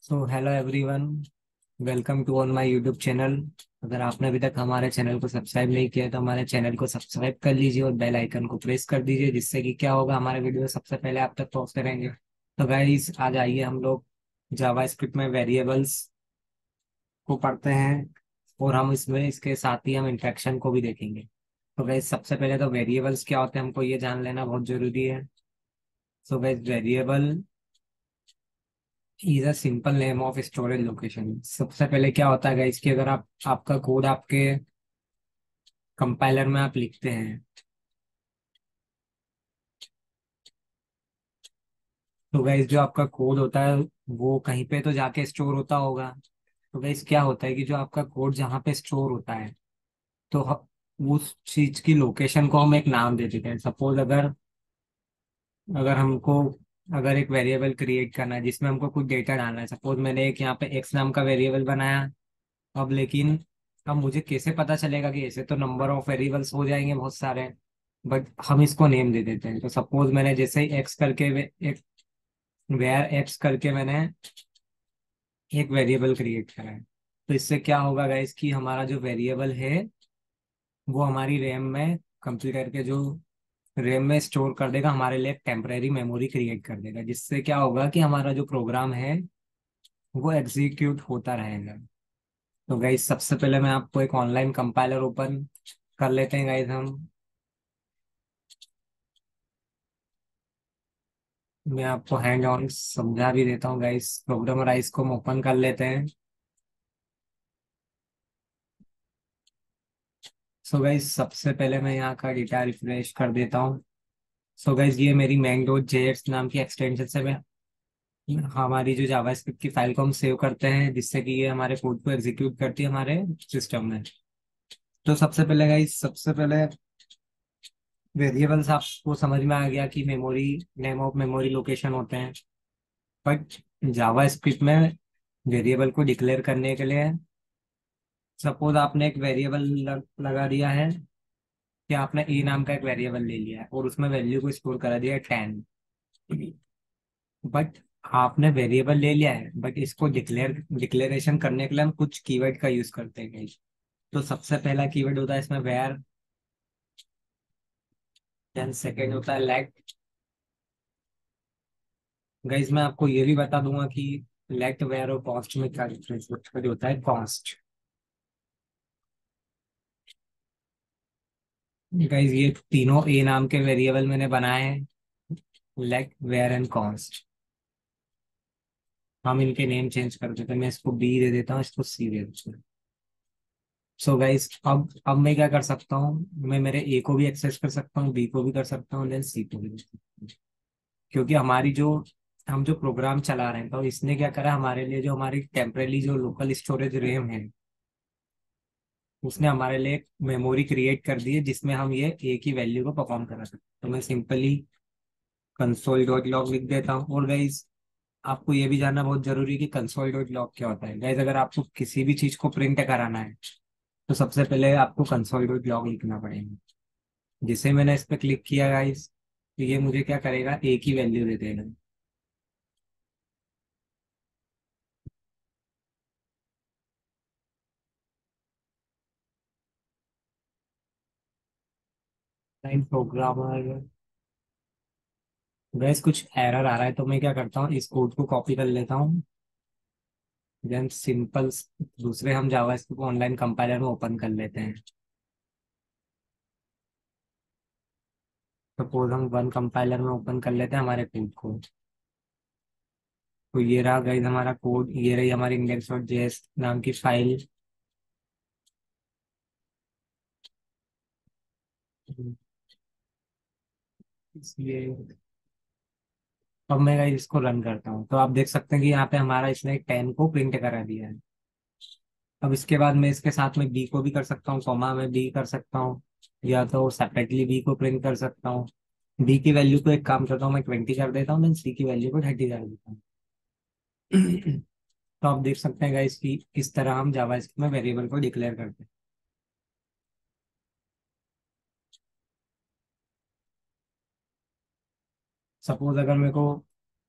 So hello everyone, welcome to on my YouTube channel. अगर आपने अभी तक हमारे चैनल को सब्सक्राइब नहीं किया है तो हमारे चैनल को सब्सक्राइब कर लीजिए और बेल आइकन को प्रेस कर दीजिए, जिससे कि क्या होगा, हमारे वीडियो सबसे पहले आप तक पहुंचते रहेंगे। तो गाइस, आज आइए हम लोग जावास्क्रिप्ट में वेरिएबल्स को पढ़ते हैं और हम इसमें इसके साथ ही हम इंट्रैक्शन को भी देखेंगे। तो गाइस, सबसे पहले तो वेरिएबल्स क्या होते हैं हमको ये जान लेना बहुत जरूरी है। So guys, variable is a simple name of storage location. सबसे पहले क्या होता है गाइस कि अगर आप आपका कोड आपके कंपाइलर में आप लिखते हैं, तो गाइस जो आपका कोड होता है वो कहीं पे तो जाके स्टोर होता होगा। तो गाइस क्या होता है कि जो आपका कोड जहाँ पे स्टोर होता है, तो उस चीज की लोकेशन को हम एक नाम दे देते हैं। सपोज अगर अगर हमको अगर एक वेरिएबल क्रिएट करना है जिसमें हमको कुछ डेटा डालना है, सपोज मैंने एक यहाँ पे एक्स नाम का वेरिएबल बनाया। अब लेकिन अब मुझे कैसे पता चलेगा कि ऐसे तो नंबर ऑफ वेरिएबल्स हो जाएंगे बहुत सारे, बट हम इसको नेम दे देते हैं। तो सपोज मैंने जैसे ही एक्स करके एक वेयर एक्स करके मैंने एक वेरिएबल क्रिएट करा है, तो इससे क्या होगा गाइस कि हमारा जो वेरिएबल है वो हमारी रैम में कंप्यूटर के जो रैम में स्टोर कर देगा, हमारे लिए एक टेम्परेरी मेमोरी क्रिएट कर देगा, जिससे क्या होगा कि हमारा जो प्रोग्राम है वो एग्जीक्यूट होता रहेगा। तो गाइस, सबसे पहले मैं आपको एक ऑनलाइन कंपाइलर ओपन कर लेते हैं गाइस हम। मैं आपको हैंड ऑन समझा भी देता हूँ गाइस। प्रोग्रामराइज को हम ओपन कर लेते हैं। सो गाइस, सबसे पहले मैं यहाँ का डेटा रिफ्रेश कर देता हूँ। सो गाइस, ये मेरी मैंग डॉट जेएस नाम की एक्सटेंशन से मैं हमारी जो जावास्क्रिप्ट की फाइल को हम सेव करते हैं, जिससे कि ये हमारे कोड को एग्जीक्यूट करती है हमारे सिस्टम में। तो सबसे पहले गाइस, सबसे पहले वेरिएबल्स आपको समझ में आ गया कि memory name of memory location होते हैं। बट जावास्क्रिप्ट में वेरिएबल को डिक्लेयर करने के लिए, सपोज आपने एक वेरिएबल लगा दिया है कि आपने ए नाम का एक वेरिएबल ले लिया है और उसमें वैल्यू को स्टोर करा दिया है 10। बट आपने वेरिएबल ले लिया है, बट इसको डिक्लेरेशन करने के लिए हम कुछ कीवर्ड का यूज करते हैं guys। तो सबसे पहला कीवर्ड होता है इसमें वेयर, देन सेकेंड होता है लेट। गाइज मैं आपको ये भी बता दूंगा कि लेट, वेयर और कॉस्ट में क्या डिफरेंस होता है। कॉस्ट, गाइज ये तीनों ए नाम के वेरिएबल मैंने बनाए हैं, लेट, वेयर एंड कॉस्ट। हम इनके नेम चेंज कर देते हैं। मैं इसको बी दे देता हूँ, इसको सी दे देता हूँ। सो गाइस, अब मैं क्या कर सकता हूँ, मैं मेरे ए को भी एक्सेस कर सकता हूँ, बी को भी कर सकता हूँ, देन सी को भी कर सकता हूँ। क्योंकि हमारी जो हम जो प्रोग्राम चला रहे हैं, तो इसने क्या करा हमारे लिए, जो हमारी टेम्परेली जो लोकल स्टोरेज रैम है, उसने हमारे लिए एक मेमोरी क्रिएट कर दी है जिसमें हम ये ए की वैल्यू को परफॉर्म करा सकते हैं। तो मैं सिंपली कंसोल डॉट लॉग लिख देता हूँ। और गाइज, आपको ये भी जानना बहुत जरूरी है कि कंसोल डॉट लॉग क्या होता है। गाइज, अगर आपको किसी भी चीज को प्रिंट कराना है तो सबसे पहले आपको कंसोल डॉट लॉग लिखना पड़ेगा। जिसे मैंने इस पर क्लिक किया गाइस, तो ये मुझे क्या करेगा, ए की वैल्यू दे देगा। लाइन प्रोग्रामर, गाइस कुछ एरर आ रहा है, तो मैं क्या करता हूँ, इस कोड को कॉपी कर लेता हूँ। देन सिंपल दूसरे हम जावा इसको ऑनलाइन कंपाइलर में ओपन कर लेते हैं। सपोज हम वन कंपाइलर में ओपन कर लेते हैं हमारे कोड को। तो ये रहा गाइस हमारा कोड, ये रही हमारी इंडेक्स डॉट जेएस नाम की फाइल। इसलिए अब मैं गाइस इसको रन करता हूँ, तो आप देख सकते हैं कि यहाँ पे हमारा इसने 10 को प्रिंट करा दिया है। अब इसके बाद मैं इसके साथ में बी को भी कर सकता हूँ, कॉमा में बी कर सकता हूँ, या तो सेपरेटली बी को प्रिंट कर सकता हूँ। बी की वैल्यू को एक काम करता हूँ, मैं 20 कर देता हूँ, देन सी की वैल्यू को 30 कर देता हूँ। तो आप देख सकते हैं गाइस कि किस तरह हम जावास्क्रिप्ट में वेरिएबल को डिक्लेयर करते हैं। सपोज अगर मेरे को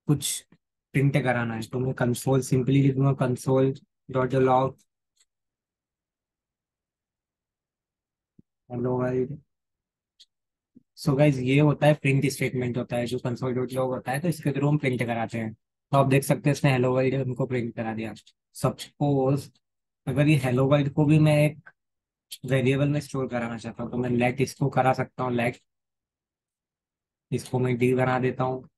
कुछ प्रिंट कराना है, तो मैं कंसोल सिंपली लिख दूंगा, console dot log hello world. So guys ये होता है प्रिंट स्टेटमेंट होता है जो कंसोल डॉट लॉग होता है, तो इसके थ्रू हम प्रिंट कराते हैं। तो आप देख सकते हैं इसने हेलो वर्ल्ड हमको प्रिंट करा दिया। सपोज अगर ये हेलो वर्ल्ड को भी मैं एक वेरिएबल में स्टोर कराना चाहता हूँ, तो मैं लेट इसको करा सकता हूँ, लेट इसको मैं डी बना देता हूँ।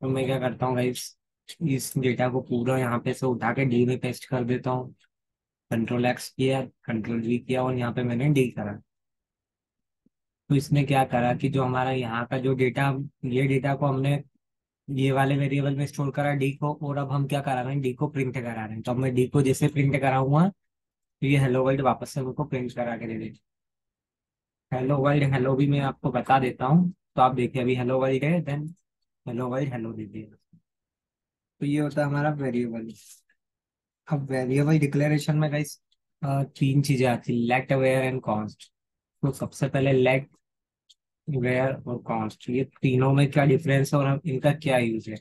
तो मैं क्या करता हूँ गाइस, इस डेटा को पूरा यहाँ पे से उठा के डी में पेस्ट कर देता हूँ। कंट्रोल एक्स किया, कंट्रोल वी किया, और यहाँ पे मैंने डी करा। तो इसने क्या करा कि जो हमारा यहाँ का जो डेटा, ये डेटा को हमने ये वाले वेरिएबल में स्टोर करा डी को, और अब हम क्या करा रहे हैं, डी को प्रिंट करा रहे हैं। तो अब मैं डी को जैसे प्रिंट कराऊंगा, तो ये हेलो वर्ल्ड वापस से मेरे को प्रिंट करा के दे देगा। हेलो वर्ल्ड हेलो भी मैं आपको बता देता हूँ, तो आप देखिए अभी हेलो वर्ल्ड है, देन हेलो वर्ल्ड हेलो दे दिए। तो ये होता है हमारा वेरिएबल। अब वेरिएबल डिक्लेरेशन में गाइस तीन चीजें आती है, लेट, वेयर एंड कॉन्स्ट। तो सबसे पहले लेट, वेयर और कॉन्स्ट, ये तीनों में क्या डिफरेंस है और हम इनका क्या यूज है,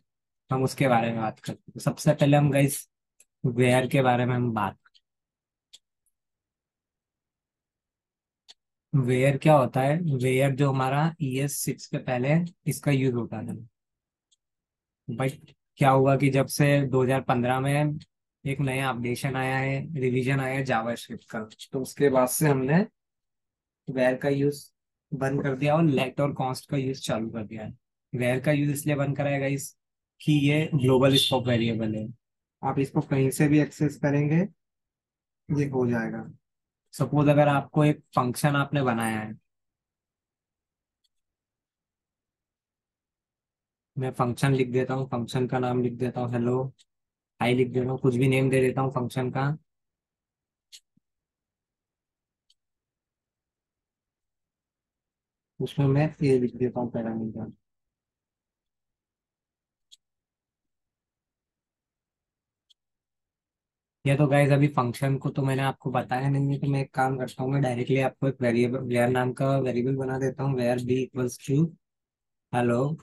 हम उसके बारे में बात करते हैं। तो सबसे पहले हम गाइस वेयर के बारे में हम बात। वेयर क्या होता है, वेयर जो हमारा ES6 के पहले इसका यूज होता था। बट क्या हुआ कि जब से 2015 में एक नया अपडेशन आया है, रिवीजन आया है जावास्क्रिप्ट का, तो उसके बाद से हमने वेयर का यूज बंद कर दिया और लेट और कॉन्स्ट का यूज चालू कर दिया है। वेयर का यूज इसलिए बंद कराएगा इस कि ये ग्लोबल स्कोप वेरिएबल है, आप इसको कहीं से भी एक्सेस करेंगे, ये हो जाएगा। सपोज अगर आपको एक फंक्शन आपने बनाया है, मैं फंक्शन लिख देता हूँ, फंक्शन का नाम लिख देता हूँ हेलो, हाई लिख देता हूँ, कुछ भी नेम दे देता हूँ फंक्शन का। उसमें मैं ये लिख देता हूँ पैरामीटर। ये तो गाइज अभी फंक्शन को तो मैंने आपको बताया नहीं है, तो मैं एक काम करता हूँ, मैं डायरेक्टली आपको एक वेरिएबल वेयर नाम का वेरिएबल बना देता हूँ, var b equals to hello.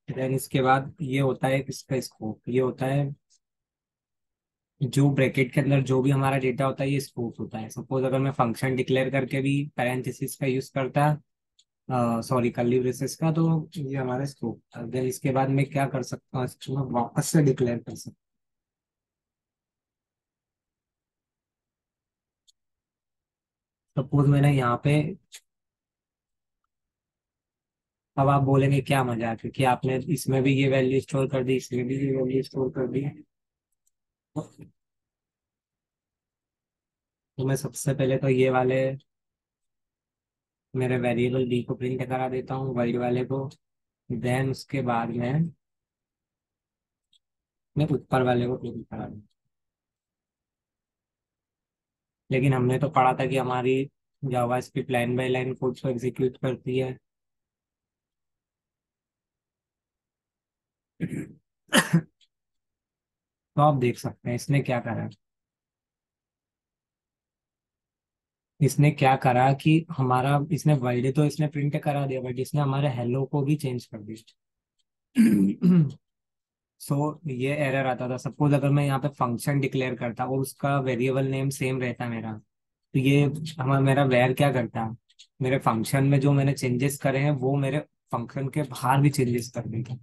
Then इसके बाद ये होता है इसका स्कोप, ये होता है जो ब्रैकेट के अंदर जो भी हमारा डेटा होता है, ये स्कोप होता है। सपोज अगर मैं फंक्शन डिक्लेयर करके भी पैरेंथेसिस का यूज करता, सॉरी कर्ली ब्रेसेस का, तो ये हमारा स्कोप था। देन इसके बाद मैं क्या कर सकता हूँ, इसको मैं वापस से डिक्लेयर कर सकता हूँ। सपोज मैंने यहाँ पे, अब आप बोलेंगे क्या मजा है क्योंकि आपने इसमें भी ये वैल्यू स्टोर कर दी, इसमें भी ये वैल्यू स्टोर कर दी। तो मैं सबसे पहले तो ये वाले मेरे वेरिएबल बी को प्रिंट करा देता हूँ, वाइड वाले को। देन उसके बाद में मैं ऊपर वाले को प्रिंट करा दूँ। लेकिन हमने तो पढ़ा था कि हमारी JavaScript line by line code को एग्जीक्यूट करती है। तो आप देख सकते हैं इसने क्या करा, इसने क्या करा कि हमारा, इसने वर्ल्ड तो इसने प्रिंट करा दिया, बट इसने हमारे हेलो को भी चेंज कर दिया। ये एरर आता था। सपोज अगर मैं यहाँ पे फंक्शन डिक्लेयर करता और उसका वेरिएबल नेम सेम रहता मेरा, तो ये हमारा मेरा वेर क्या करता, मेरे फंक्शन में जो मैंने चेंजेस करे हैं वो मेरे फंक्शन के बाहर भी चेंजेस कर देता।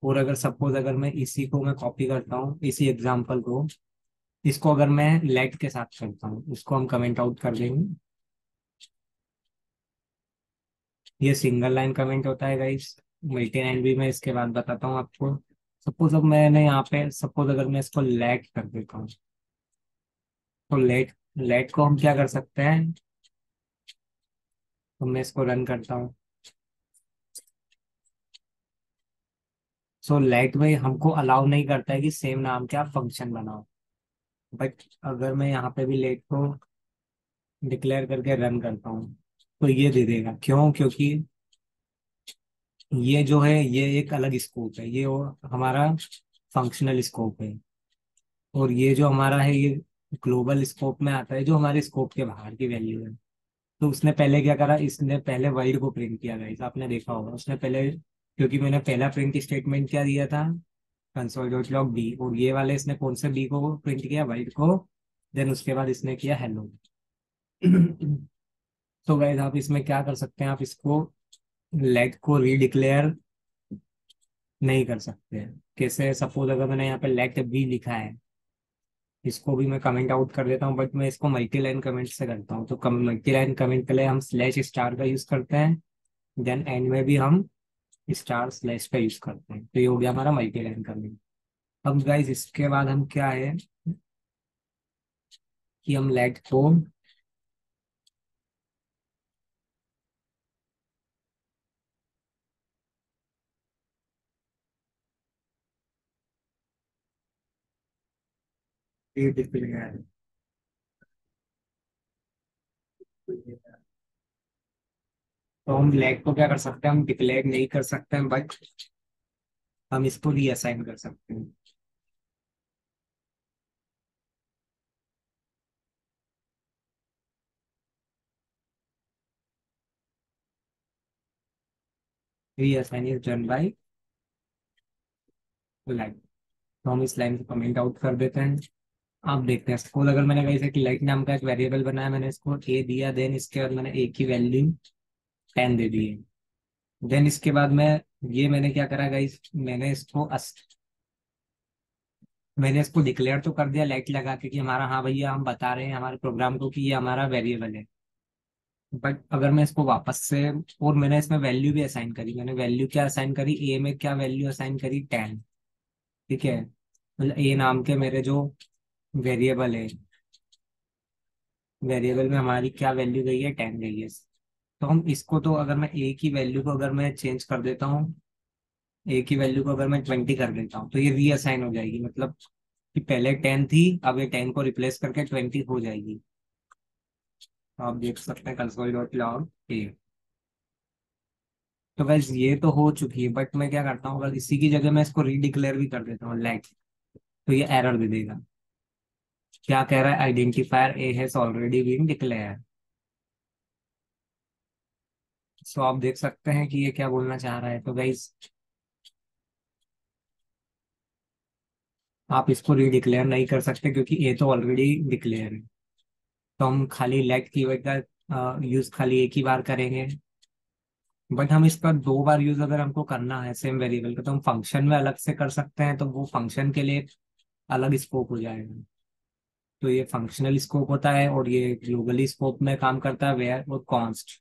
और अगर सपोज अगर मैं इसी को मैं कॉपी करता हूँ, इसी एग्जांपल को, इसको अगर मैं लेट के साथ करता हूँ, उसको हम कमेंट आउट कर देंगे। ये सिंगल लाइन कमेंट होता है गाइस, मल्टी लाइन भी मैं इसके बाद बताता हूँ आपको। सपोज अब मैंने यहाँ पे, सपोज अगर मैं इसको लेट कर देता हूँ, तो लेट, लेट को हम क्या कर सकते हैं, तो मैं इसको रन करता हूँ। लेट में हमको अलाउ नहीं करता है कि सेम नाम के आप फंक्शन बनाओ। बट अगर मैं यहाँ पे भी लेट को डिक्लेयर करके रन करता हूँ, तो ये दे देगा। क्यों? क्योंकि ये जो है ये एक अलग स्कोप है, ये हमारा फंक्शनल स्कोप है, और ये जो हमारा है ये ग्लोबल स्कोप में आता है, जो हमारे स्कोप के बाहर की वैल्यू है। तो उसने पहले क्या करा, इसने पहले वर्ल्ड को प्रिंट किया गाइस, आपने देखा होगा उसने पहले, क्योंकि मैंने पहला प्रिंट स्टेटमेंट क्या दिया था, कंसोल डॉट लॉग बी, और ये वाले इसने कौन से बी को प्रिंट किया, वर्ल्ड को। देन उसके बाद इसने किया हेलो। तो गाइस आप इसमें क्या कर सकते हैं, आप इसको लेट को रीडिक्लेयर नहीं कर सकते हैं। कैसे, सपोज अगर मैंने यहाँ पे लेट बी लिखा है, इसको भी मैं कमेंट आउट कर देता हूँ, बट मैं इसको मल्टी लाइन कमेंट से करता हूँ। तो मल्टी लाइन कमेंट के लिए हम स्लैश स्टार का यूज करते हैं, देन एंड में भी हम स्टार स्लैश का यूज करते हैं। तो ये हो गया हमारा मल्टी लाइन कमेंट। अब गाइज इसके बाद हम क्या है कि हम लेट को, तो हम लेट को क्या कर सकते हैं, हम डिक्लेयर नहीं कर सकते हैं, बट हम इसको रीअसाइन कर सकते हैं। Reassign is done by let. तो हम इस लाइन को कमेंट आउट कर देते हैं। आप देखते हैं, सपोज अगर मैंने कहीं से कि लाइट नाम का एक वेरिएबल बनाया, मैंने इसको ए दिया, देन इसके बाद मैंने ए की वैल्यू 10 दे दी है। देन इसके बाद मैं, ये मैंने क्या करा गाइस, मैंने इसको डिक्लेयर तो कर दिया लाइट लगा के कि हमारा, हाँ भैया हम बता रहे हैं हमारे प्रोग्राम को कि ये हमारा वेरिएबल है। बट अगर मैं इसको वापस से, और मैंने इसमें वैल्यू भी असाइन करी, मैंने वैल्यू क्या असाइन करी, ए में क्या वैल्यू असाइन करी, 10। ठीक है, मतलब ए नाम के मेरे जो वेरिएबल है, वेरिएबल में हमारी क्या वैल्यू गई है, 10 गई है। तो हम इसको, तो अगर मैं ए की वैल्यू को अगर मैं चेंज कर देता हूँ, ए की वैल्यू को अगर मैं 20 कर देता हूँ, तो ये रीअसाइन हो जाएगी, मतलब कि पहले 10 थी, अब ये 10 को रिप्लेस करके 20 हो जाएगी। तो आप देख सकते हैं कंसोल डॉट लॉग ए। तो वैस ये तो हो चुकी है, बट मैं क्या करता हूँ, अगर इसी की जगह मैं इसको रीडिक्लेयर भी कर देता हूँ लाइक, तो ये एरर दे देगा। क्या कह रहा है, identifier A has already been declare. So आप देख सकते हैं कि ये क्या बोलना चाह रहा है। तो गाइस आप इसको रीडिक्लेयर नहीं कर सकते, क्योंकि ए तो ऑलरेडी डिक्लेयर है। तो हम खाली लेट कीवर्ड का यूज खाली एक ही बार करेंगे। बट हम इसका दो बार यूज अगर हमको करना है सेम वेरिएबल का, तो हम फंक्शन में अलग से कर सकते हैं, तो वो फंक्शन के लिए अलग स्कोप हो जाएगा। तो ये फंक्शनल स्कोप होता है, और ये ग्लोबली स्कोप में काम करता है, वेयर और कॉन्स्ट।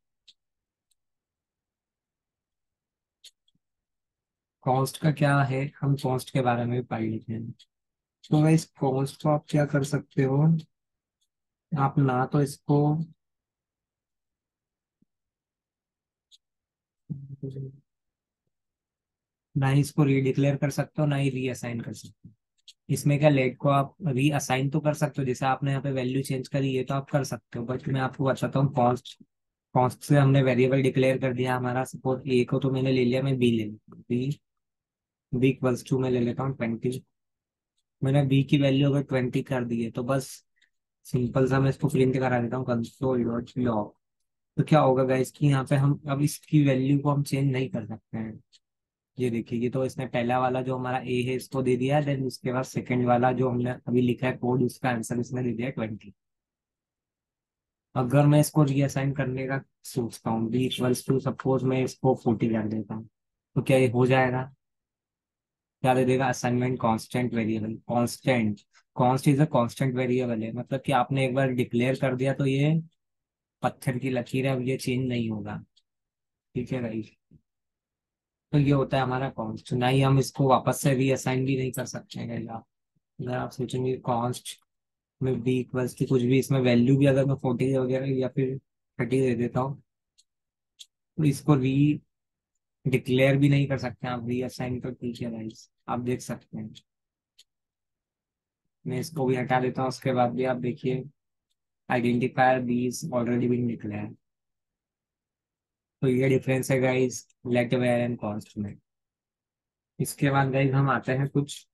कॉन्स्ट का क्या है, हम कॉन्स्ट के बारे में भी पढ़ लेते हैं। तो इस कॉन्स्ट को आप क्या कर सकते हो, आप ना तो इसको, ना ही इसको रीडिक्लेयर कर सकते हो, ना ही रीअसाइन कर सकते हो। इसमें क्या, लेट को आप रीअसाइन तो कर सकते हो, जैसे आपने यहाँ पे वैल्यू चेंज करी है तो आप कर सकते हो, बट मैं आपको बताता हूँ कॉन्स्ट। कॉन्स्ट से हमने वेरिएबल डिक्लेयर कर दिया हमारा, सपोज ए को तो मैंने ले लिया, मैं बी ले लूँ, बी, बी इक्वल्स टू मैं ले लेता हूँ 20। मैंने बी की वैल्यू अगर 20 कर दी है, तो बस सिंपल सा मैं इसको प्रिंट करा देता हूँ कंसोल डॉट लॉग। तो क्या होगा गाइस कि यहाँ पे हम अब इसकी वैल्यू को हम चेंज नहीं कर सकते हैं। ये देखिए, ये तो इसने पहला वाला जो हमारा ए है इसको दे दिया है, देन उसके बाद सेकंड वाला जो हमने अभी लिखा है कोड, उसका आंसर इसने दे दिया है 20। अगर मैं इसको रीअसाइन करने का सोचता हूँ, बी इक्वल्स टू सपोज मैं इसको 40 कर देता हूँ, तो क्या ये हो जाएगा, क्या दे देगा, assignment constant variable, constant, const is a constant variable है, मतलब कि आपने एक बार डिक्लेयर कर दिया तो ये पत्थर की लकीर है, अब ये चेंज नहीं होगा। ठीक है भाई। तो ये होता है हमारा कॉन्स्ट, ना ही हम इसको वापस से रीअसाइन भी नहीं कर सकते हैं guys। आप अगर आप सोचेंगे कॉन्स्ट में बी इक्वल्स की कुछ भी, इसमें वैल्यू भी अगर मैं 40 वगैरह या फिर 30 दे देता हूँ, तो इसको री डिक्लेयर भी नहीं कर सकते आप, रीअसाइन तो ठीक है भाई, आप देख सकते हैं। मैं इसको भी हटा देता हूँ, उसके बाद भी आप देखिए, identifier b is already been declare. तो ये डिफरेंस है guys let var and const में। इसके बाद गाइस हम आते हैं कुछ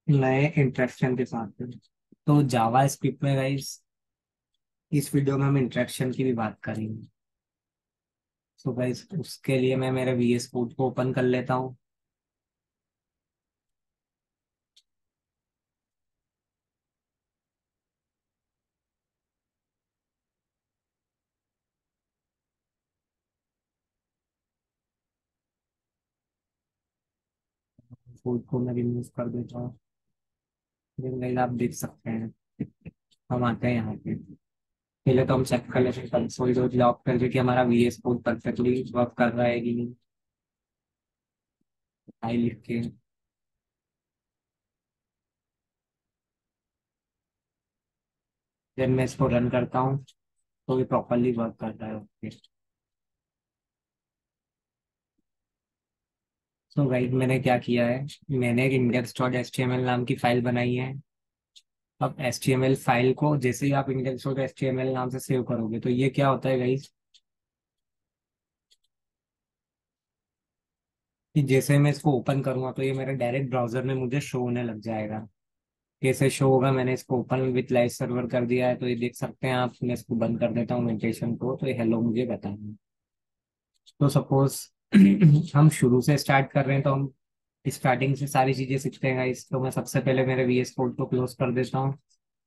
नए इंटरेक्शन के साथ में। तो जावा स्क्रिप्ट में गाइस इस वीडियो में हम इंटरेक्शन की भी बात करेंगे। सो गाइस उसके लिए मैं मेरे वीएस कोड को ओपन कर लेता हूँ। कोड को मैं रिमूव कर देता हूँ। लेकिन गाइस आप देख सकते हैं, हम आते हैं यहाँ पे। पहले तो हम चेक कर लेते हैं कंसोल जो लॉग करके कि हमारा वीएस कोड परफेक्टली वर्क कर रहा है कि नहीं। आई लिख के फिर मैं इसको रन करता हूँ, तो ये प्रॉपरली वर्क करता है। ओके। सो गाइस मैंने क्या किया है, मैंने एक index dot H T M L नाम की फाइल बनाई है। अब H T M L file को जैसे ही आप index dot H T M L नाम से सेव करोगे तो ये क्या होता है गाइस, कि जैसे मैं इसको ओपन करूंगा तो ये मेरे डायरेक्ट ब्राउजर में मुझे शो होने लग जाएगा। कैसे शो होगा, मैंने इसको ओपन विथ लाइव सर्वर कर दिया है, तो ये देख सकते हैं आप। मैं इसको बंद कर देता हूँ मेडिटेशन को, तो ये हेलो मुझे बताएंगे। तो सपोज हम शुरू से स्टार्ट कर रहे हैं, तो हम स्टार्टिंग से सारी चीजें सीखते हैं गाइस। तो मैं सबसे पहले मेरे वीएस कोड को क्लोज कर देता हूँ।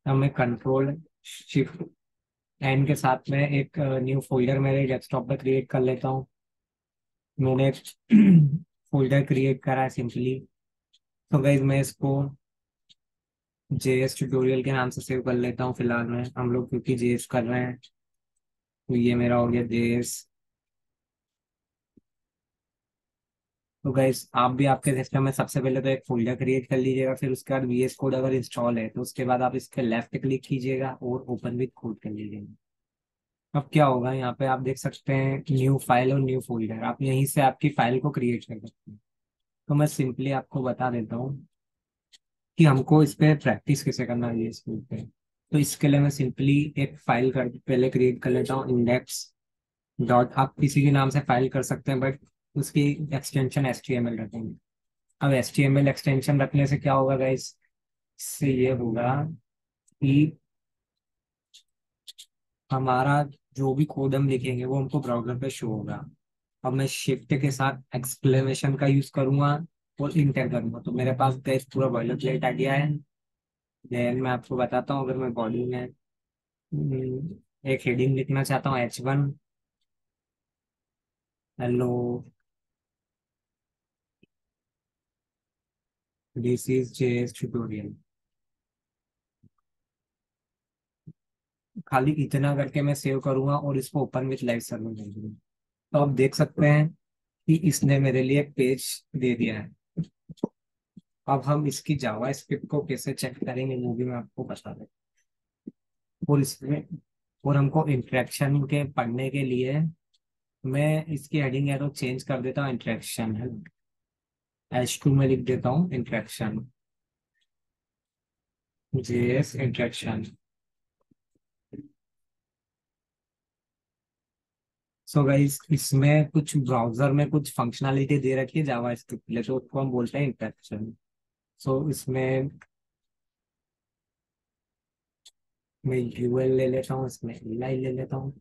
अब मैं कंट्रोल शिफ्ट एन के साथ में एक न्यू फोल्डर मेरे डेस्कटॉप पे क्रिएट कर लेता हूँ। मैंने एक फोल्डर क्रिएट करा है सिंपली। तो गाइज मैं इसको जेएस ट्यूटोरियल के नाम से सेव कर लेता हूँ फिलहाल में, हम लोग क्योंकि जेएस कर रहे हैं। तो ये मेरा हो गया जेएस। तो गाइज आप भी आपके सिस्टम में सबसे पहले तो एक फोल्डर क्रिएट कर लीजिएगा, फिर उसके बाद वीएस कोड अगर इंस्टॉल है तो उसके बाद आप इसके लेफ्ट क्लिक कीजिएगा और ओपन विद कोड कर लीजिएगा। अब क्या होगा, यहाँ पे आप देख सकते हैं न्यू फाइल और न्यू फोल्डर, आप यहीं से आपकी फाइल को क्रिएट कर सकते हैं। तो मैं सिंपली आपको बता देता हूँ कि हमको इस पे प्रैक्टिस कैसे करना है इस पे। तो इसके लिए मैं सिंपली एक फाइल कर पहले क्रिएट कर लेता हूँ, इंडेक्स डॉट, आप किसी भी नाम से फाइल कर सकते हैं बट उसकी extension H T M L रखेंगे। अब H T M L extension रखने से क्या होगा गाइस, इससे ये होगा कि हमारा जो भी कोड हम लिखेंगे वो हमको ब्राउजर पे शो होगा। अब मैं शिफ्ट के साथ एक्सक्लेमेशन का यूज करूंगा और इंटर करूंगा, तो मेरे पास गाइस पूरा बॉयलर प्लेट आ गया है। देन मैं आपको बताता हूँ, अगर मैं बॉडी में एक हेडिंग लिखना चाहता हूँ H1, hello this is JS tutorial, खाली इतना करके मैं सेव करूंगा और इसको ओपन विथ लाइव सर्वर कर दूंगा। तो आप देख सकते हैं कि इसने मेरे लिए एक पेज दे दिया है। अब हम इसकी जावा स्क्रिप्ट को कैसे चेक करेंगे वो भी मैं आपको बता दें। और इसमें और हमको इंटरेक्शन के पढ़ने के लिए मैं इसकी हेडिंग एरो चेंज कर देता हूँ, इंटरेक्शन है, H2 में लिख देता हूँ interaction, JS interaction. So guys इसमें कुछ ब्राउजर में कुछ फंक्शनैलिटी दे रखी है जावा स्क्रिप्ट के लिए, तो उसको हम बोलते हैं इंटरेक्शन। सो इसमें मैं यूएल ले लेता हूँ, इसमें एल ले लेता हूँ,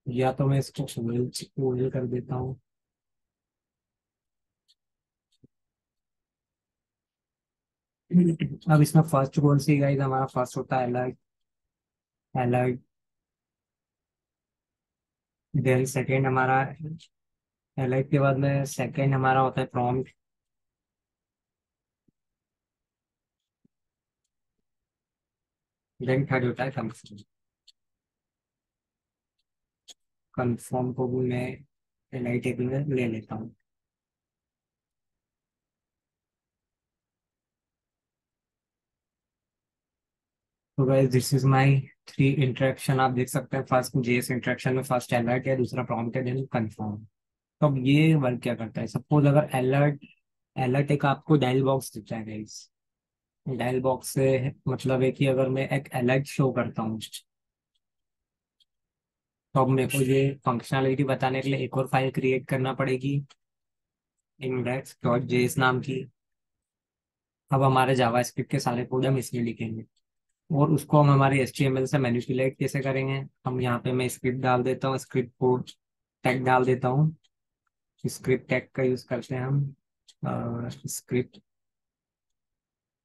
या तो मैं इसको ओएल कर देता हूँ। अब इसमें फर्स्ट कौन सी गाइस, हमारा फर्स्ट होता है अलर्ट, अलर्ट। देन सेकेंड हमारा, अलर्ट के बाद में सेकेंड हमारा होता है प्रॉम्प्ट। देन थर्ड होता है कंफर्म। कंफर्म को भी मैं एल टेबल में ले लेता हूँ। तो guys this is my three interaction, आप देख सकते हैं फर्स्ट जेएस इंटरेक्शन में फर्स्ट अलर्ट है, दूसरा प्रॉम्प्ट है, देन कंफर्म। तो अब ये वर्क क्या करता है, सपोज अगर अलर्ट, अलर्ट एक आपको डायल बॉक्स दिखता है गाइस। डायल बॉक्स से मतलब है कि अगर मैं एक अलर्ट शो करता हूँ, तो अब मेरे को ये फंक्शनैलिटी बताने के लिए एक और फाइल क्रिएट करना पड़ेगी, इंडेक्स डॉट जेएस नाम की। अब हमारे जावा स्क्रिप्ट के सारे कोड हम इसमें लिखेंगे। और उसको हम हमारे HTML से मैनिपुलेट कैसे करेंगे। हम यहाँ पे मैं स्क्रिप्ट डाल देता हूँ, स्क्रिप्ट कोड टैग डाल देता हूँ। स्क्रिप्ट टैग का यूज करते हैं हम स्क्रिप्ट।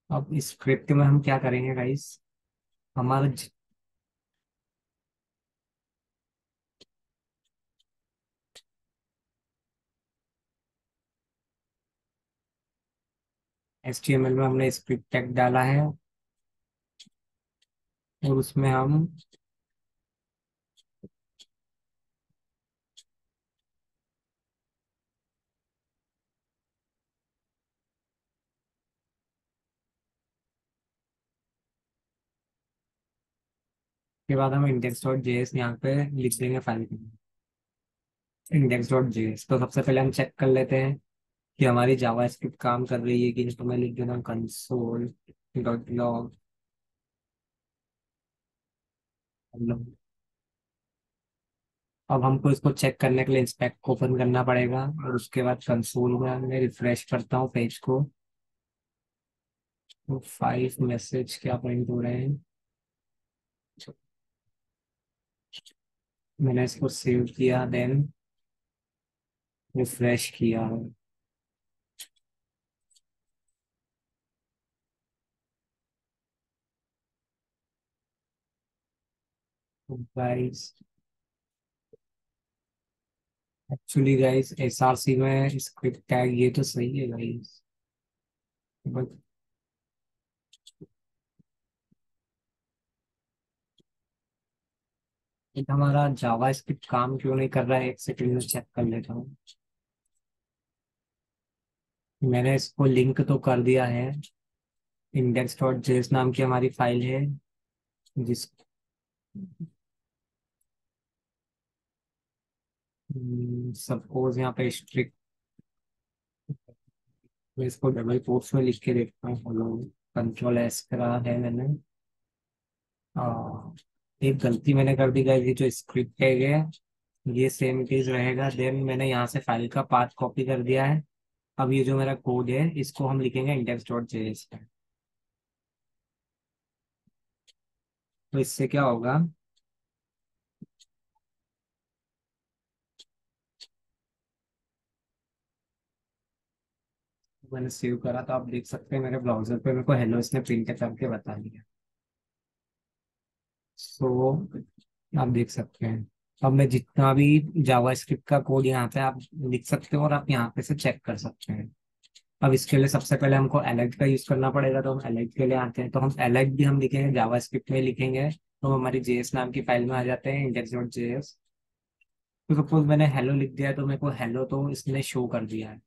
अब इस स्क्रिप्ट में हम क्या करेंगे गाइस, हमारा HTML में हमने स्क्रिप्ट टैग डाला है, और उसमें हम के बाद हम index.js यहाँ पे लिख देंगे फाइल के index.js। तो सबसे पहले हम चेक कर लेते हैं कि हमारी जावा स्क्रिप्ट काम कर रही है कि नहीं। तो मैं लिख देता हूँ console.log। अब हमको इसको चेक करने के लिए इंस्पेक्ट को ओपन करना पड़ेगा, और उसके बाद कंसोल में मैं रिफ्रेश करता हूँ पेज को। तो 5 मैसेज क्या प्रिंट हो रहे हैं। मैंने इसको सेव किया, देन रिफ्रेश किया। गाइस एक्चुअली गाइस SRC में स्क्रिप्ट टैग ये तो सही है गाइस, बट हमारा जावा स्क्रिप्ट काम क्यों नहीं कर रहा है, एक सेकंड में चेक कर लेता हूँ। मैंने इसको लिंक तो कर दिया है। index.js नाम की हमारी फाइल है, जिस सपोज यहाँ पे स्ट्रिक्ट, मैं इसको डबल कोट्स में लिख के देखता हूँ। हेलो, कंट्रोल S करा है मैंने। आ, एक गलती मैंने कर दी गाइस, ये जो स्क्रिप्ट है ये सेम चीज रहेगा। देन मैंने यहाँ से फाइल का पाथ कॉपी कर दिया है। अब ये जो मेरा कोड है इसको हम लिखेंगे index.js पे। तो इससे क्या होगा, मैंने सेव करा तो आप देख सकते हैं मेरे ब्राउजर पे मेरे को हेलो इसने प्रिंट करके बता दिया। सो आप देख सकते हैं। अब मैं जितना भी जावा स्क्रिप्ट का कोड यहाँ पे आप लिख सकते हो, और आप यहाँ पे से चेक कर सकते हैं। अब इसके लिए सबसे पहले हमको एलेक्ट का यूज करना पड़ेगा। तो हम एलेक्ट के लिए आते हैं, तो हम एलेक्ट भी हम लिखेंगे जावा स्क्रिप्ट में लिखेंगे। तो हमारी जेएस नाम की फाइल में आ जाते हैं index.js। तो सपोज मैंने हेलो लिख दिया है, तो मेरे को हेलो तो इसने शो कर दिया है।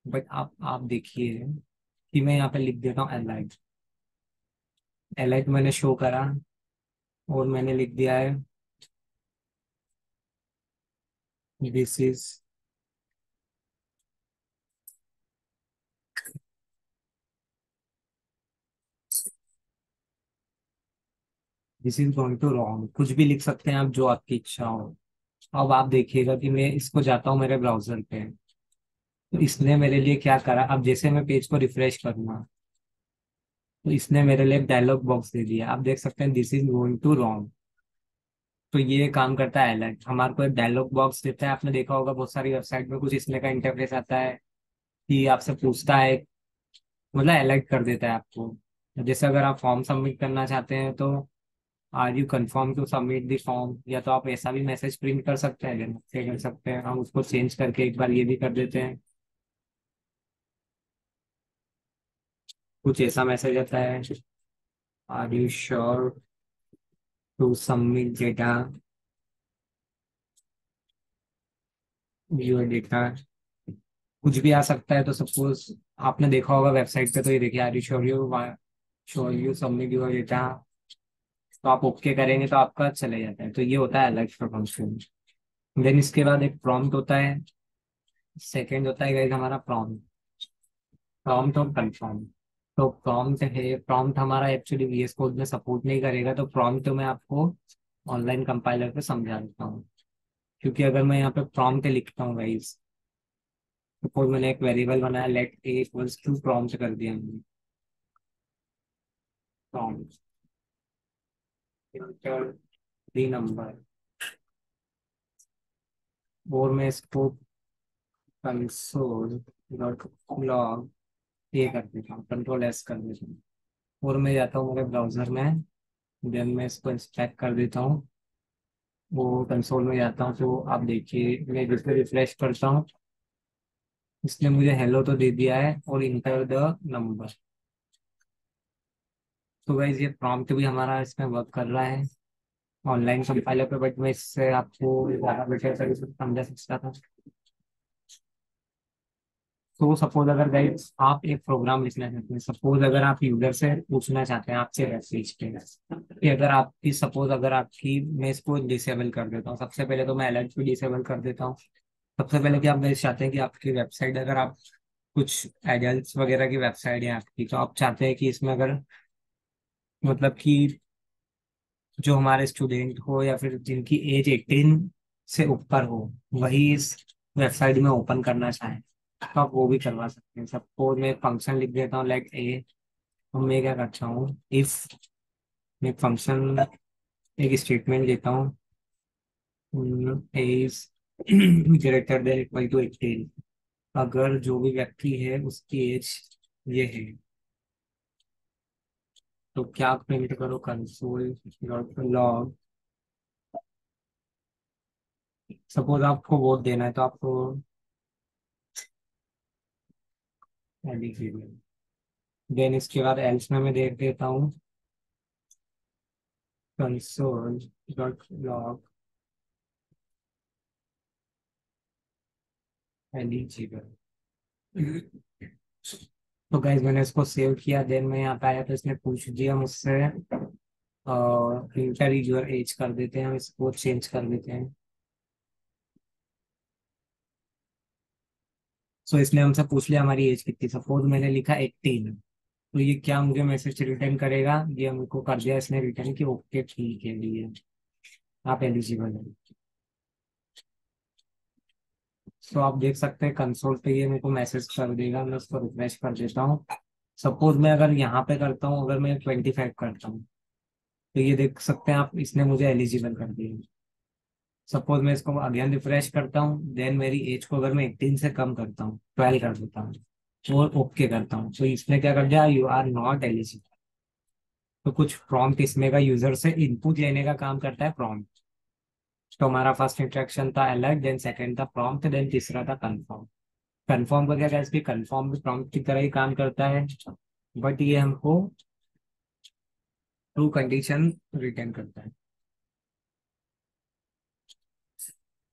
बट आप देखिए कि मैं यहाँ पे लिख देता हूँ एलाइट। एलाइट मैंने शो करा, और मैंने लिख दिया है this is this is going to wrong. कुछ भी लिख सकते हैं आप, जो आपकी इच्छा हो। अब आप देखिएगा कि मैं इसको जाता हूँ मेरे ब्राउजर पे, तो इसने मेरे लिए क्या करा। अब जैसे मैं पेज को रिफ्रेश करूंगा, तो इसने मेरे लिए एक डायलॉग बॉक्स दे दिया। आप देख सकते हैं this is going to wrong. तो ये काम करता है अलर्ट, हमारे को एक डायलॉग बॉक्स देता है। आपने देखा होगा बहुत सारी वेबसाइट में कुछ इसमें का इंटरफेस आता है कि आपसे पूछता है, मतलब अलर्ट कर देता है आपको। जैसे अगर आप फॉर्म सबमिट करना चाहते हैं, तो are you confirm to submit the form, या तो आप ऐसा भी मैसेज प्रिंट कर सकते हैं। देन क्या कर सकते हैं हम, उसको चेंज करके एक बार ये भी कर देते हैं। कुछ ऐसा मैसेज आता है, are you sure to submit data your data. कुछ भी आ सकता है। तो सपोज आपने देखा होगा वेबसाइट पे, तो ये देखिए are you sure you submit your data. तो आप ओके करेंगे तो आपका चले जाता है। तो ये होता है अलर्ट फंक्शन। देन इसके बाद एक प्रॉम्प्ट होता है। सेकंड होता है guys हमारा प्रॉम्प्ट। प्रॉम्प्ट और कंफर्म। तो प्रॉम्प्ट है, प्रॉम्प्ट हमारा एक्चुअली VS कोड में सपोर्ट नहीं करेगा। तो प्रॉम्प्ट तो मैं आपको ऑनलाइन कंपाइलर पे समझा देता हूँ। क्योंकि अगर मैं यहाँ पे प्रॉम्प्ट लिखता हूँ गाइस, सपोज मैंने एक वेरिएबल बनाया let a equals to prompt कर दिया मैंने। प्रॉम्प्ट इंटर दी नंबर, और मैं इसको कंसोल डॉट लॉग ये कर देता हूँ, कंट्रोल एस कर देता हूँ, और मैं जाता हूँ मेरे ब्राउजर में, देन मैं इसको इंस्पेक्ट कर देता हूँ। वो कंसोल में जाता हूँ तो आप देखिए मैं जिससे रिफ्रेश करता हूँ, इसने मुझे हेलो तो दे दिया है और इंटर द नंबर। तो गाइस ये प्रॉम्प्ट भी हमारा इसमें वर्क कर रहा है ऑनलाइन कंपाइलर पे, बट मैं इससे आपको ज़्यादा बेटर तरीके से समझा सकता था। तो सपोज अगर गाइस आप एक प्रोग्राम लिखना चाहते हैं, सपोज अगर आप यूजर से पूछना चाहते हैं आपसे वेब पेज पे कि अगर आपकी सपोज अगर आपकी, मैं इसको डिसेबल कर देता हूँ, सबसे पहले तो मैं अलर्ट भी डिसेबल कर देता हूँ। सबसे पहले कि आप गाइस चाहते हैं कि आपकी वेबसाइट, अगर आप कुछ एडल्ट्स वगैरह की वेबसाइट है आपकी, तो आप चाहते हैं कि इसमें अगर मतलब कि जो हमारे स्टूडेंट हो या फिर जिनकी एज 18 से ऊपर हो वही इस वेबसाइट में ओपन करना चाहें, तो आप वो भी करवा सकते हैं। सपोज मैं फंक्शन लिख देता हूँ लाइक ए, तो मैं क्या करता हूँ इफ, मैं फंक्शन एक स्टेटमेंट देता हूँ age greater than equal to 18, अगर जो भी व्यक्ति है उसकी एज ये है, तो क्या प्रिंट करो कंसोल डॉट लॉग। सपोज आपको वोट देना है तो आपको एलिजिबल, देन इसके बाद एल्स में मैं देख देता हूँ कंसोल डॉट लॉग एलिजिबल। तो गाइज मैंने इसको सेव किया, देन मैं यहाँ पे आया तो इसने पूछ दिया मुझसे इंटर यूजर एज कर देते हैं, हम इसको चेंज कर देते हैं। सो इसने हमसे पूछ लिया हमारी एज कितनी, सपोज मैंने लिखा 18, तो ये क्या मुझे मैसेज रिटर्न करेगा, ये हमको कर दिया इसने रिटर्न कि ओके ठीक है लिए आप एलिजिबल हैं। तो आप देख सकते हैं कंसोल पे ये मेरे को मैसेज कर देगा, मैं उसको रिफ्रेश कर देता हूँ। सपोज मैं अगर यहाँ पे करता हूँ, अगर मैं 25 करता हूँ, तो ये देख सकते हैं आप इसने मुझे एलिजिबल कर दिया। सपोज मैं इसको अगेन रिफ्रेश करता हूँ, देन मेरी एज को अगर मैं 18 से कम करता हूँ, 12 कर देता हूँ और ओके करता हूँ, तो इसने क्या कर दिया, यू आर नॉट एलिजिबल। तो कुछ प्रॉम्प्ट इसमें का यूजर से इनपुट लेने का काम करता है प्रॉम्प्ट। तो हमारा फर्स्ट इंस्ट्रक्शन था अलर्ट, देन सेकंड था प्रॉम्प्ट, देन तीसरा था कंफर्म। कंफर्म का क्या है, इसकी कंफर्म भी प्रॉम्प्ट की तरह ही काम करता है, बट ये हमको ट्रू कंडीशन रिटर्न करता है।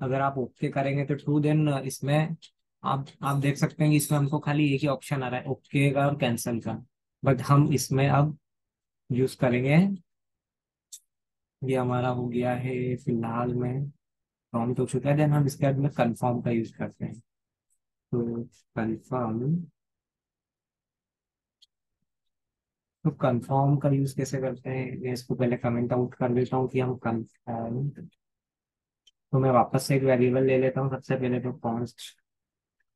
अगर आप ओके करेंगे तो ट्रू, देन इसमें आप देख सकते हैं कि इसमें हमको खाली एक ही ऑप्शन आ रहा है ओके का और कैंसिल का, बट हम इसमें अब यूज करेंगे, ये हमारा हो गया है फिलहाल में प्रॉम्प्ट हो चुका है, देन हम इसके बाद में कंफर्म का यूज करते हैं। तो कंफर्म, तो कंफर्म का यूज कैसे करते हैं, मैं इसको पहले कमेंट आउट कर देता हूँ कि हम कंफर्म, तो मैं वापस से एक वेरिएबल ले लेता हूँ, सबसे पहले तो कॉन्स्ट,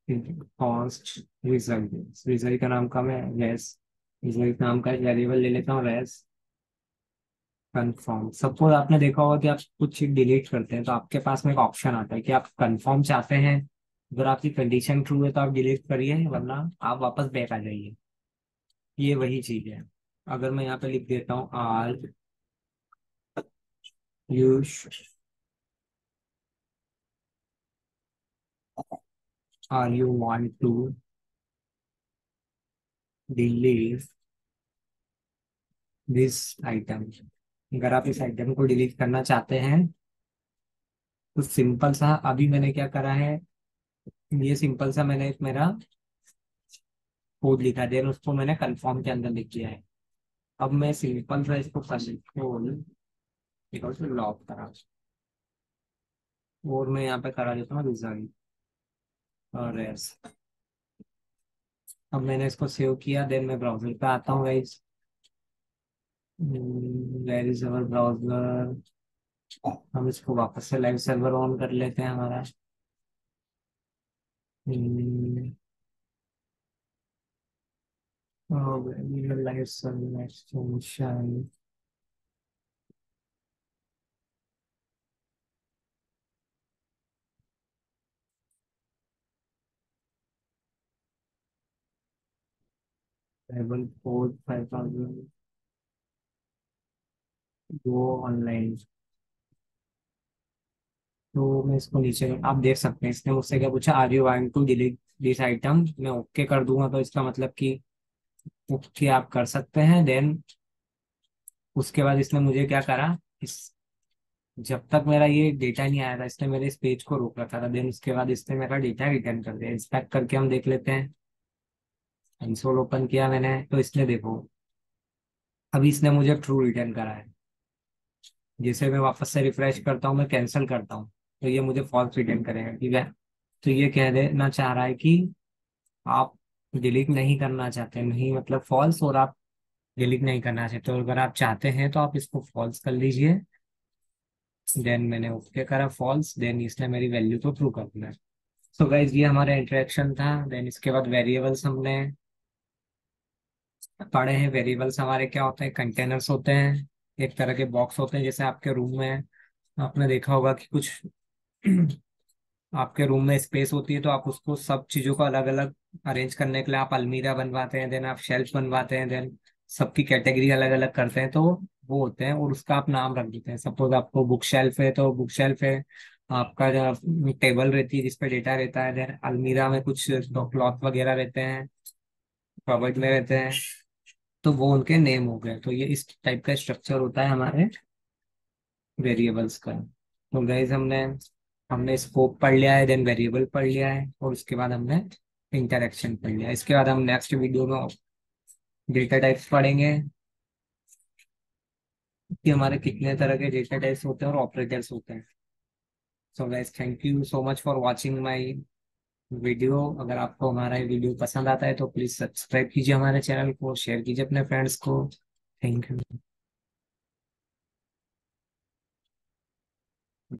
कॉन्स्ट रिजल्ट, रिजल्ट का नाम का मैं रेस, रिजल्ट नाम का एक वेरिएबल ले लेता हूँ रेस कंफर्म। सपोज आपने देखा होगा कि आप कुछ चीज डिलीट करते हैं तो आपके पास में एक ऑप्शन आता है कि आप कंफर्म चाहते हैं, अगर आपकी कंडीशन ट्रू है तो आप डिलीट करिए, वरना आप वापस बैक आ जाइए। ये वही चीज है। अगर मैं यहाँ पे लिख देता हूँ are you are you want to delete this item, अगर आप इस आइटम को डिलीट करना चाहते हैं तो सिंपल सा अभी मैंने क्या करा है, ये सिंपल सा मैंने एक मेरा कोड लिखा, देन उसको मैंने कंफर्म के अंदर लिख दिया है। अब मैं सिंपल सा इसको कंट्रोल लॉक करा, और मैं यहाँ पे करा देता हूँ रिजल्ट और एस। अब मैंने इसको सेव किया, देन मैं ब्राउजर पे आता हूँ guys, where is our browser, हम इसको वापस से लाइव सर्वर ऑन कर लेते हैं हमारा। रियल लाइफ सनशाइन, लेवल 4 5000, वो ऑनलाइन। तो मैं इसको नीचे आप देख सकते हैं, इसने मुझसे क्या पूछा, are you want to delete this item. मैं ओके कर दूंगा तो इसका मतलब कि ओके आप कर सकते हैं। देन उसके बाद इसने मुझे क्या करा, इस जब तक मेरा ये डेटा नहीं आया था इसने मेरे इस पेज को रोक रखा था। देन उसके बाद इसने मेरा डेटा रिटर्न कर दिया। इंस्पेक्ट करके हम देख लेते हैं। कंसोल ओपन किया मैंने तो इसने देखो, अभी इसने मुझे ट्रू रिटर्न करा है। जैसे मैं वापस से रिफ्रेश करता हूँ, मैं कैंसिल करता हूँ, तो ये मुझे फॉल्स रिटर्न करेगा। ठीक है, तो ये कह देना चाह रहा है कि आप डिलीट नहीं करना चाहते, नहीं मतलब फॉल्स, और आप डिलीट नहीं करना चाहते। तो अगर आप चाहते हैं तो आप इसको फॉल्स कर लीजिए। देन मैंने ओके करा फॉल्स, देन इसने मेरी वैल्यू को ट्रू कर दिया। सो गाइज ये हमारा इंटरेक्शन था। देन इसके बाद वेरिएबल्स हमने पढ़े हैं। वेरिएबल्स हमारे क्या होते हैं, कंटेनर्स होते हैं, एक तरह के बॉक्स होते हैं। जैसे आपके रूम में आपने देखा होगा कि कुछ आपके रूम में स्पेस होती है, तो आप उसको सब चीजों को अलग अलग अरेंज करने के लिए आप अलमीरा बनवाते हैं, देन आप शेल्फ बनवाते हैं, देन सबकी कैटेगरी अलग अलग करते हैं, तो वो होते हैं और उसका आप नाम रख देते हैं। सपोज आपको बुक शेल्फ है तो बुक शेल्फ है, आपका जो टेबल रहती है जिसपे डेटा रहता है, देन अलमीरा में कुछ क्लॉथ वगैरह रहते हैं, कबर्ड में रहते हैं, तो वो उनके नेम हो गए। तो ये इस टाइप का स्ट्रक्चर होता है हमारे वेरिएबल्स का। तो गाइज हमने हमने स्कोप पढ़ लिया है, देन वेरिएबल पढ़ लिया है, और उसके बाद हमने इंटरेक्शन पढ़ लिया है। इसके बाद हम नेक्स्ट वीडियो में डेटा टाइप्स पढ़ेंगे कि हमारे कितने तरह के डेटा टाइप्स होते हैं और ऑपरेटर्स होते हैं। So guys thank you so much for watching my video. अगर आपको हमारा ये वीडियो पसंद आता है तो प्लीज सब्सक्राइब कीजिए हमारे चैनल को, शेयर कीजिए अपने फ्रेंड्स को। Thank you.